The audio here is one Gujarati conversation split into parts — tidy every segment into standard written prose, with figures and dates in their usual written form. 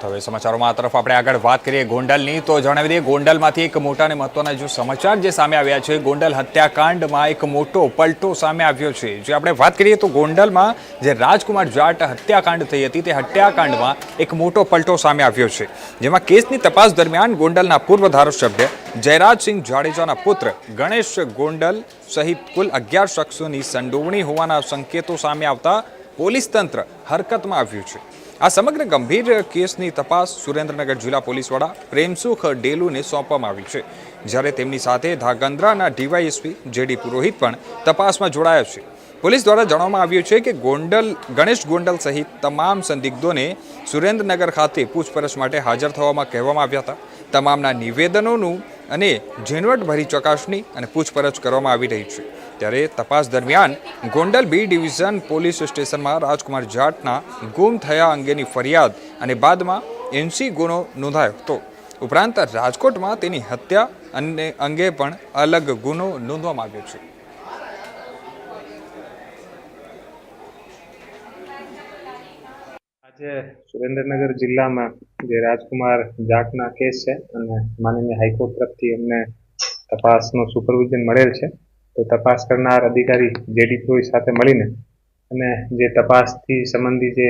હવે સમાચારોમાં આ તરફ આપણે આગળ વાત કરીએ ગોંડલની તો જણાવી દઈએ ગોંડલમાંથી એક મોટા અને મહત્વના જો સમાચાર જે સામે આવ્યા છે ગોંડલ હત્યાકાંડમાં એક મોટો પલટો સામે આવ્યો છે જે આપણે વાત કરીએ તો ગોંડલમાં જે રાજકુમાર જાટ હત્યાકાંડ થઈ હતી તે હત્યાકાંડમાં એક મોટો પલટો સામે આવ્યો છે જેમાં કેસની તપાસ દરમિયાન ગોંડલના પૂર્વ ધારાસભ્ય જયરાજસિંહ જાડેજાના પુત્ર ગણેશ ગોંડલ સહિત કુલ 11 શખ્સોની સંડોવણી હોવાના સંકેતો સામે આવતા પોલીસ તંત્ર હરકતમાં આવ્યું છે। આ સમગ્ર ગંભીર કેસની તપાસ સુરેન્દ્રનગર જિલ્લા પોલીસ વડા પ્રેમસુખ ડેલુને સોંપવામાં આવી છે જ્યારે તેમની સાથે ધાંગધ્રાના ડીવાયએસપી જેડી પુરોહિત પણ તપાસમાં જોડાયા છે। પોલીસ દ્વારા જણાવવામાં આવ્યું છે કે ગણેશ ગોંડલ સહિત તમામ સંદિગ્ધોને સુરેન્દ્રનગર ખાતે પૂછપરછ માટે હાજર થવામાં કહેવામાં આવ્યા હતા। તમામના નિવેદનોનું અને ઝીણવટભરી ચકાસણી અને પૂછપરછ કરવામાં આવી રહી છે ત્યારે તપાસ દરમિયાન ગોંડલ બી ડિવિઝન પોલીસ સ્ટેશનમાં રાજકુમાર જાટના ગુમ થયા અંગેની ફરિયાદ અને બાદમાં એનસી ગુનો નોંધાયો હતો। ઉપરાંત રાજકોટમાં તેની હત્યા અંગે પણ અલગ ગુનો નોંધવામાં આવ્યો છે। આજે સુરેન્દ્રનગર જિલ્લામાં જે રાજકુમાર જાટના કેસ છે અને માનનીય હાઈકોર્ટ તરફથી અમને તપાસનું સુપરવિઝન મળેલ છે તો તપાસ કરનાર અધિકારી જેડી પુરોહિત સાથે મળીને અને જે તપાસથી સંબંધી જે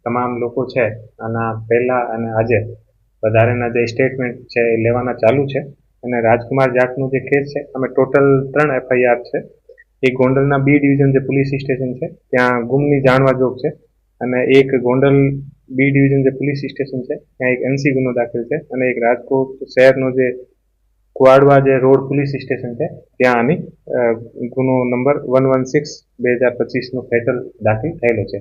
તમામ લોકો છે આના પહેલા અને આજે વધારેના જે સ્ટેટમેન્ટ છે એ લેવાના ચાલુ છે અને રાજકુમાર જાટનું જે કેસ છે અમે ટોટલ 3 એફઆઈઆર છે। એક ગોંડલના બી ડિવિઝન જે પોલીસ સ્ટેશન છે ત્યાં ગુમની જાણવા જોગ છે અને એક ગોંડલ બી ડિવિઝન જે પોલીસ સ્ટેશન છે ત્યાં એક એનસી ગુનો દાખલ છે અને એક રાજકોટ શહેરનો જે કુવાડવા જે રોડ પોલીસ સ્ટેશન છે ત્યાં આની ગુનો નંબર 116/2025 નો ફેટલ દાખલ થયેલો છે।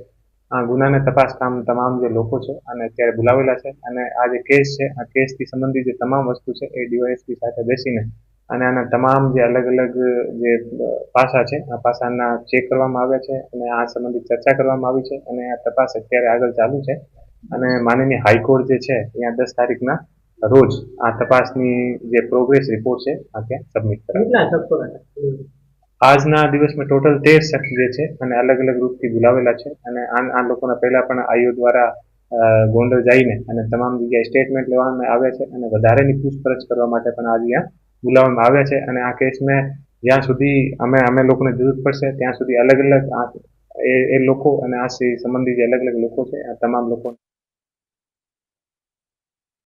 આ ગુનાને તપાસ કામ તમામ જે લોકો છે અને અત્યારે બોલાવેલા છે અને આ જે કેસ છે આ કેસથી સંબંધિત જે તમામ વસ્તુ છે એ ડીવાયએસપી સાથે બેસીને અને આના તમામ જે અલગ અલગ જે પાસા છે આ પાસાના ચેક કરવામાં આવ્યા છે અને આ સંબંધિત ચર્ચા કરવામાં આવી છે અને આ તપાસ અત્યારે આગળ ચાલુ છે અને માનનીય હાઈકોર્ટ જે છે અહીંયા 10 તારીખના રોજ આ તપાસની જે પ્રોગ્રેસ રિપોર્ટ છે આ ત્યાં સબમિટ કરાશે। આજના દિવસમાં ટોટલ 13 શખ્સ જે છે અને અલગ અલગ રૂપથી બોલાવેલા છે અને આ લોકોના પહેલા પણ આઈઓ દ્વારા ગોંડલ જઈને અને તમામ જગ્યાએ સ્ટેટમેન્ટ લેવામાં આવ્યા છે અને વધારેની પૂછપરછ કરવા માટે પણ આજે અહીંયા બોલાવવામાં આવ્યા છે અને આ કેસને જ્યાં સુધી અમે લોકોને જરૂર પડશે ત્યાં સુધી અલગ અલગ એ લોકો અને આ સંબંધી જે અલગ અલગ લોકો છે આ તમામ લોકો